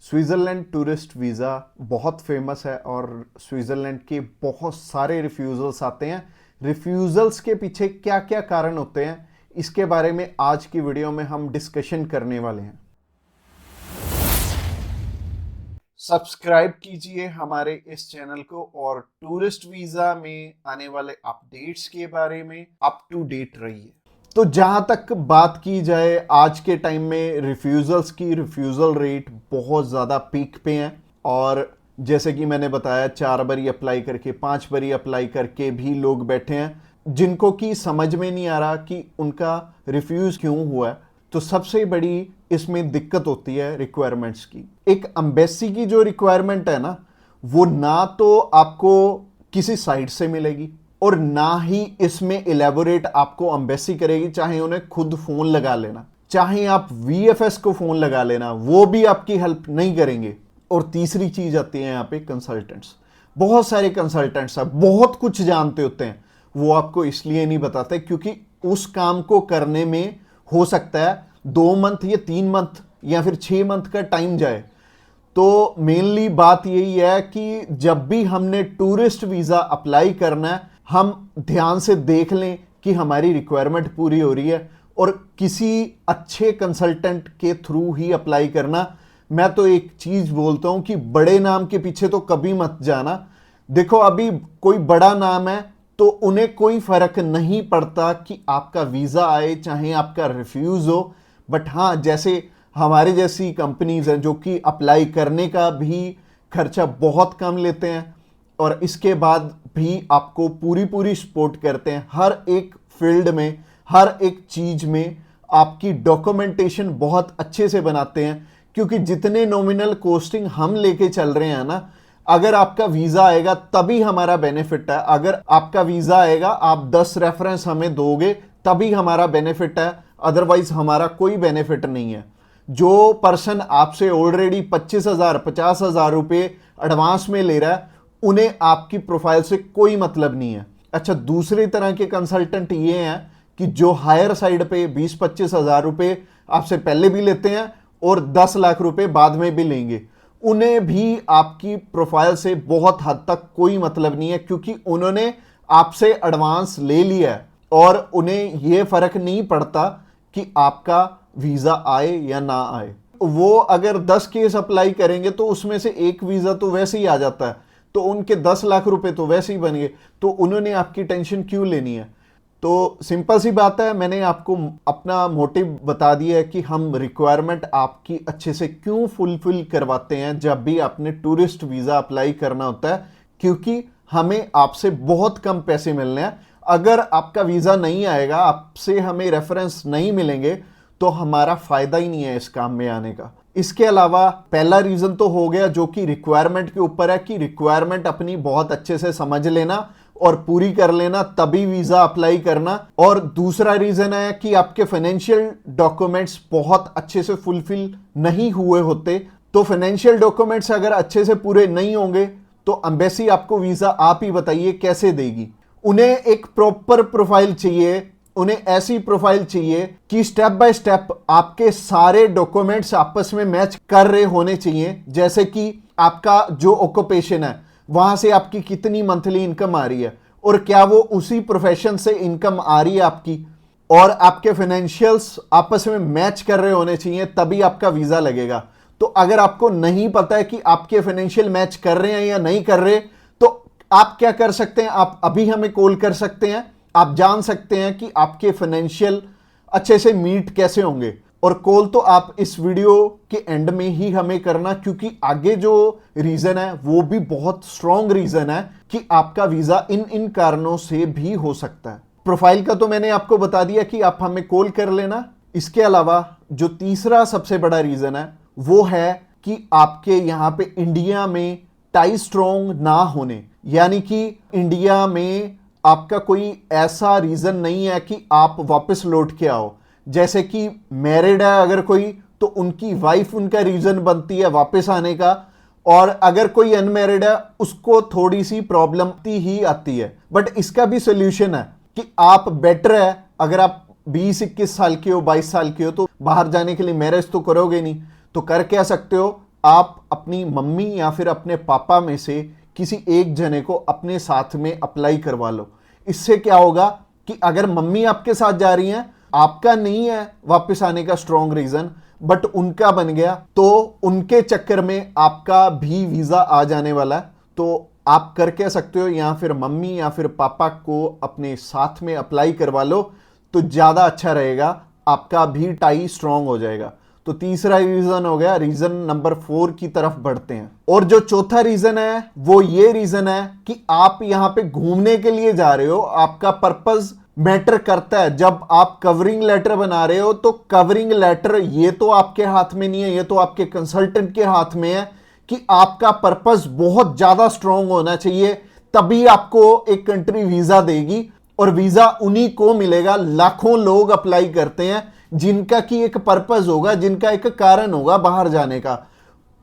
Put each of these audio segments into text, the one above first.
Switzerland tourist visa बहुत famous है और स्विट्ज़रलैंड के बहुत सारे रिफ्यूज़ल्स आते हैं। रिफ्यूज़ल्स के पीछे क्या क्या कारण होते हैं, इसके बारे में आज की वीडियो में हम डिस्कशन करने वाले हैं। सब्सक्राइब कीजिए हमारे इस चैनल को और टूरिस्ट वीज़ा में आने वाले अपडेट्स के बारे में अप टू डेट रहिए। तो जहां तक बात की जाए आज के टाइम में रिफ्यूज़ल्स की, रिफ्यूज़ल रेट बहुत ज़्यादा पीक पे हैं और जैसे कि मैंने बताया 4 बारी अप्लाई करके 5 बारी अप्लाई करके भी लोग बैठे हैं जिनको कि समझ में नहीं आ रहा कि उनका रिफ्यूज़ क्यों हुआ है। तो सबसे बड़ी इसमें दिक्कत होती है रिक्वायरमेंट्स की। एक एम्बेसी की जो रिक्वायरमेंट है ना, वो ना तो आपको किसी साइट से मिलेगी और ना ही इसमें इलेबोरेट आपको एम्बेसी करेगी। चाहे उन्हें खुद फोन लगा लेना, चाहे आप वीएफएस को फोन लगा लेना, वो भी आपकी हेल्प नहीं करेंगे। और तीसरी चीज आती है यहाँ पे कंसल्टेंट्स। बहुत सारे कंसल्टेंट्स हैं, बहुत कुछ जानते होते हैं, वो आपको इसलिए नहीं बताते क्योंकि उस काम को करने में हो सकता है 2 मंथ या 3 मंथ या फिर 6 मंथ का टाइम जाए। तो मेनली बात यही है कि जब भी हमने टूरिस्ट वीज़ा अप्लाई करना है, हम ध्यान से देख लें कि हमारी रिक्वायरमेंट पूरी हो रही है और किसी अच्छे कंसल्टेंट के थ्रू ही अप्लाई करना। मैं तो एक चीज़ बोलता हूं कि बड़े नाम के पीछे तो कभी मत जाना। देखो, अभी कोई बड़ा नाम है तो उन्हें कोई फर्क नहीं पड़ता कि आपका वीज़ा आए चाहे आपका रिफ्यूज़ हो। बट हाँ, जैसे हमारे जैसी कंपनीज हैं जो कि अप्लाई करने का भी खर्चा बहुत कम लेते हैं और इसके बाद भी आपको पूरी पूरी सपोर्ट करते हैं हर एक फील्ड में, हर एक चीज में आपकी डॉक्यूमेंटेशन बहुत अच्छे से बनाते हैं। क्योंकि जितने नॉमिनल कॉस्टिंग हम लेके चल रहे हैं ना, अगर आपका वीजा आएगा तभी हमारा बेनिफिट है। अगर आपका वीजा आएगा, आप 10 रेफरेंस हमें दोगे तभी हमारा बेनिफिट है, अदरवाइज हमारा कोई बेनिफिट नहीं है। जो पर्सन आपसे ऑलरेडी 25,000 50,000 रुपए एडवांस में ले रहा है, उन्हें आपकी प्रोफाइल से कोई मतलब नहीं है। अच्छा, दूसरी तरह के कंसल्टेंट ये हैं कि जो हायर साइड पे 20-25 हजार रुपए आपसे पहले भी लेते हैं और 10 लाख रुपए बाद में भी लेंगे। उन्हें भी आपकी प्रोफाइल से बहुत हद तक कोई मतलब नहीं है क्योंकि उन्होंने आपसे एडवांस ले लिया है और उन्हें यह फर्क नहीं पड़ता कि आपका वीजा आए या ना आए। वो अगर 10 केस अप्लाई करेंगे तो उसमें से एक वीजा तो वैसे ही आ जाता है, तो उनके 10 लाख रुपए तो वैसे ही बन गए। तो उन्होंने आपकी टेंशन क्यों लेनी है? तो सिंपल सी बात है, मैंने आपको अपना मोटिव बता दिया है कि हम रिक्वायरमेंट आपकी अच्छे से क्यों फुलफिल करवाते हैं जब भी आपने टूरिस्ट वीजा अप्लाई करना होता है। क्योंकि हमें आपसे बहुत कम पैसे मिलने हैं। अगर आपका वीजा नहीं आएगा, आपसे हमें रेफरेंस नहीं मिलेंगे, तो हमारा फायदा ही नहीं है इस काम में आने का। इसके अलावा पहला रीजन तो हो गया जो कि रिक्वायरमेंट के ऊपर है कि रिक्वायरमेंट अपनी बहुत अच्छे से समझ लेना और पूरी कर लेना, तभी वीजा अप्लाई करना। और दूसरा रीजन है कि आपके फाइनेंशियल डॉक्यूमेंट्स बहुत अच्छे से फुलफिल नहीं हुए होते। तो फाइनेंशियल डॉक्यूमेंट्स अगर अच्छे से पूरे नहीं होंगे तो एम्बेसी आपको वीजा, आप ही बताइए, कैसे देगी? उन्हें एक प्रॉपर प्रोफाइल चाहिए, उन्हें ऐसी प्रोफाइल चाहिए कि स्टेप बाय स्टेप आपके सारे डॉक्यूमेंट्स आपस में मैच कर रहे होने चाहिए। जैसे कि आपका जो ऑक्यूपेशन है, वहां से आपकी कितनी मंथली इनकम आ रही है और क्या वो उसी प्रोफेशन से इनकम आ रही है आपकी, और आपके फाइनेंशियल्स आपस में मैच कर रहे होने चाहिए, तभी आपका वीजा लगेगा। तो अगर आपको नहीं पता है कि आपके फाइनेंशियल मैच कर रहे हैं या नहीं कर रहे, तो आप क्या कर सकते हैं? आप अभी हमें कॉल कर सकते हैं, आप जान सकते हैं कि आपके फाइनेंशियल अच्छे से मीट कैसे होंगे। और कॉल तो आप इस वीडियो के एंड में ही हमें करना, क्योंकि आगे जो रीजन है वो भी बहुत स्ट्रॉन्ग रीजन है कि आपका वीजा इन इन कारणों से भी हो सकता है। प्रोफाइल का तो मैंने आपको बता दिया कि आप हमें कॉल कर लेना। इसके अलावा जो तीसरा सबसे बड़ा रीजन है वो है कि आपके यहां पे इंडिया में टाई स्ट्रॉन्ग ना होने, यानी कि इंडिया में आपका कोई ऐसा रीजन नहीं है कि आप वापस लौट के आओ। जैसे कि मैरिड है अगर कोई, तो उनकी वाइफ उनका रीजन बनती है वापस आने का, और अगर कोई अनमैरिड है उसको थोड़ी सी प्रॉब्लम ही आती है। बट इसका भी सोल्यूशन है कि आप बेटर है, अगर आप 20-21 साल के हो, 22 साल के हो, तो बाहर जाने के लिए मैरिज तो करोगे नहीं, तो कर क्या सकते हो आप अपनी मम्मी या फिर अपने पापा में से किसी एक जने को अपने साथ में अप्लाई करवा लो। इससे क्या होगा कि अगर मम्मी आपके साथ जा रही हैं, आपका नहीं है वापस आने का स्ट्रॉन्ग रीजन, बट उनका बन गया, तो उनके चक्कर में आपका भी वीजा आ जाने वाला है। तो आप कर कह सकते हो या फिर मम्मी या फिर पापा को अपने साथ में अप्लाई करवा लो, तो ज्यादा अच्छा रहेगा, आपका भी टाई स्ट्रॉन्ग हो जाएगा। तो तीसरा रीजन हो गया। रीजन नंबर 4 की तरफ बढ़ते हैं। और जो चौथा रीजन है वो ये रीजन है कि आप यहां पे घूमने के लिए जा रहे हो, आपका पर्पस मैटर करता है। जब आप कवरिंग लेटर बना रहे हो तो कवरिंग लेटर ये तो आपके हाथ में नहीं है, ये तो आपके कंसल्टेंट के हाथ में है कि आपका पर्पस बहुत ज्यादा स्ट्रांग होना चाहिए, तभी आपको एक कंट्री वीजा देगी। और वीजा उन्हीं को मिलेगा, लाखों लोग अप्लाई करते हैं जिनका की एक पर्पस होगा, जिनका एक कारण होगा बाहर जाने का।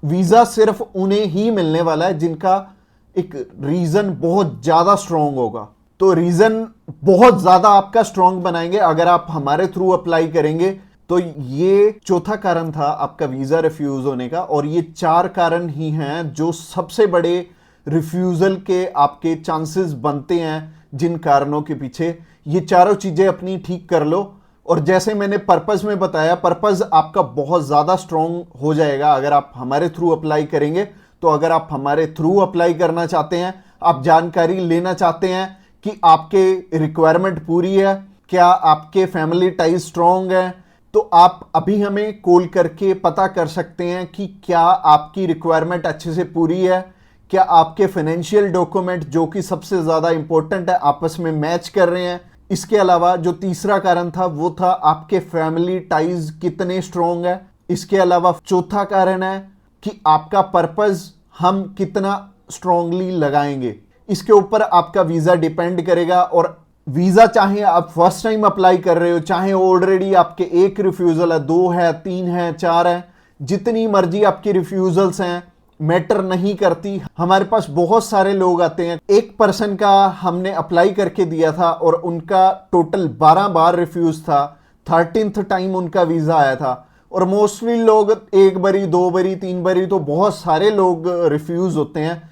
वीजा सिर्फ उन्हें ही मिलने वाला है जिनका एक रीजन बहुत ज्यादा स्ट्रांग होगा। तो रीजन बहुत ज्यादा आपका स्ट्रांग बनाएंगे अगर आप हमारे थ्रू अप्लाई करेंगे। तो ये चौथा कारण था आपका वीजा रिफ्यूज होने का। और ये 4 कारण ही हैं जो सबसे बड़े रिफ्यूजल के आपके चांसेस बनते हैं। जिन कारणों के पीछे ये चारों चीजें अपनी ठीक कर लो, और जैसे मैंने पर्पस में बताया, पर्पस आपका बहुत ज्यादा स्ट्रांग हो जाएगा अगर आप हमारे थ्रू अप्लाई करेंगे। तो अगर आप हमारे थ्रू अप्लाई करना चाहते हैं, आप जानकारी लेना चाहते हैं कि आपके रिक्वायरमेंट पूरी है, क्या आपके फैमिली टाइज स्ट्रांग है, तो आप अभी हमें कॉल करके पता कर सकते हैं कि क्या आपकी रिक्वायरमेंट अच्छे से पूरी है, क्या आपके फाइनेंशियल डॉक्यूमेंट जो कि सबसे ज्यादा इंपॉर्टेंट है आपस में मैच कर रहे हैं। इसके अलावा जो तीसरा कारण था वो था आपके फैमिली टाइज कितने स्ट्रांग है। इसके अलावा चौथा कारण है कि आपका पर्पस हम कितना स्ट्रांगली लगाएंगे। इसके ऊपर आपका वीजा डिपेंड करेगा। और वीजा चाहे आप फर्स्ट टाइम अप्लाई कर रहे हो, चाहे ऑलरेडी आपके एक रिफ्यूजल है, 2 है, 3 है, 4 है, जितनी मर्जी आपकी रिफ्यूजल्स हैं, मैटर नहीं करती। हमारे पास बहुत सारे लोग आते हैं, एक पर्सन का हमने अप्लाई करके दिया था और उनका टोटल 12 बार रिफ्यूज था, 13th टाइम उनका वीजा आया था। और मोस्टली लोग 1 बारी, 2 बारी, 3 बारी, तो बहुत सारे लोग रिफ्यूज होते हैं।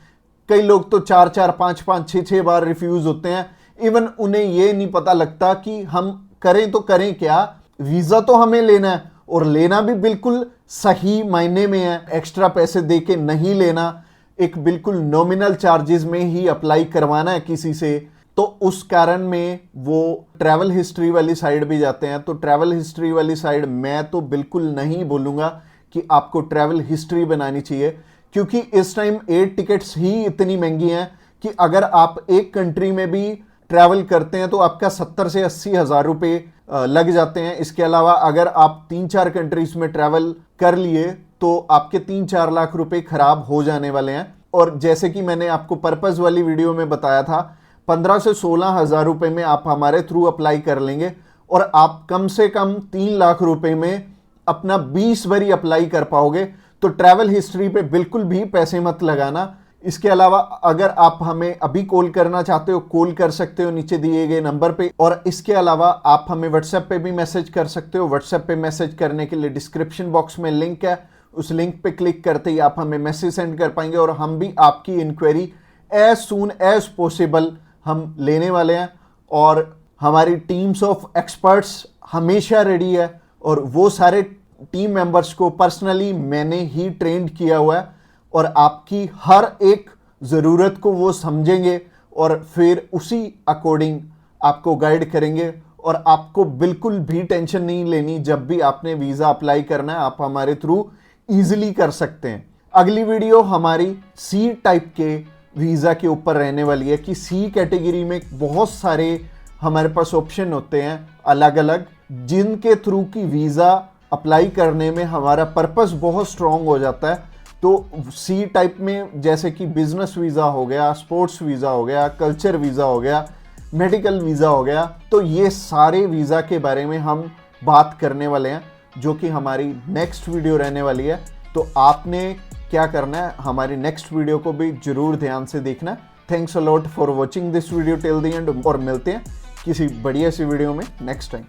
कई लोग तो 4-4, 5-5, 6-6 बार रिफ्यूज होते हैं। इवन उन्हें ये नहीं पता लगता कि हम करें तो करें क्या। वीजा तो हमें लेना है, और लेना भी बिल्कुल सही मायने में है, एक्स्ट्रा पैसे देके नहीं लेना, एक बिल्कुल नॉमिनल चार्जेस में ही अप्लाई करवाना है किसी से। तो उस कारण में वो ट्रैवल हिस्ट्री वाली साइड भी जाते हैं। तो ट्रैवल हिस्ट्री वाली साइड मैं तो बिल्कुल नहीं बोलूँगा कि आपको ट्रैवल हिस्ट्री बनानी चाहिए, क्योंकि इस टाइम एयर टिकट्स ही इतनी महंगी हैं कि अगर आप एक कंट्री में भी ट्रैवल करते हैं तो आपका 70 से 80 हज़ार रुपये लग जाते हैं। इसके अलावा अगर आप 3-4 कंट्रीज में ट्रैवल कर लिए तो आपके 3-4 लाख रुपए खराब हो जाने वाले हैं। और जैसे कि मैंने आपको पर्पस वाली वीडियो में बताया था, 15 से 16 हज़ार रुपये में आप हमारे थ्रू अप्लाई कर लेंगे और आप कम से कम 3 लाख रुपए में अपना 20 बारी अप्लाई कर पाओगे। तो ट्रैवल हिस्ट्री पे बिल्कुल भी पैसे मत लगाना। इसके अलावा अगर आप हमें अभी कॉल करना चाहते हो, कॉल कर सकते हो नीचे दिए गए नंबर पे। और इसके अलावा आप हमें व्हाट्सएप पे भी मैसेज कर सकते हो। व्हाट्सएप पे मैसेज करने के लिए डिस्क्रिप्शन बॉक्स में लिंक है, उस लिंक पे क्लिक करते ही आप हमें मैसेज सेंड कर पाएंगे और हम भी आपकी inquiry as soon as possible हम लेने वाले हैं। और हमारी टीम्स ऑफ एक्सपर्ट्स हमेशा रेडी है और वो सारे टीम मेंबर्स को पर्सनली मैंने ही ट्रेंड किया हुआ है और आपकी हर एक ज़रूरत को वो समझेंगे और फिर उसी अकॉर्डिंग आपको गाइड करेंगे। और आपको बिल्कुल भी टेंशन नहीं लेनी, जब भी आपने वीज़ा अप्लाई करना है आप हमारे थ्रू ईजिली कर सकते हैं। अगली वीडियो हमारी सी टाइप के वीज़ा के ऊपर रहने वाली है कि सी कैटेगरी में बहुत सारे हमारे पास ऑप्शन होते हैं अलग अलग, जिनके थ्रू की वीज़ा अप्लाई करने में हमारा पर्पस बहुत स्ट्रॉन्ग हो जाता है। तो सी टाइप में जैसे कि बिजनेस वीज़ा हो गया, स्पोर्ट्स वीज़ा हो गया, कल्चर वीज़ा हो गया, मेडिकल वीज़ा हो गया, तो ये सारे वीज़ा के बारे में हम बात करने वाले हैं, जो कि हमारी नेक्स्ट वीडियो रहने वाली है। तो आपने क्या करना है, हमारी नेक्स्ट वीडियो को भी जरूर ध्यान से देखना। Thanks a lot for watching this video till the end, और मिलते हैं किसी बढ़िया सी वीडियो में नेक्स्ट टाइम।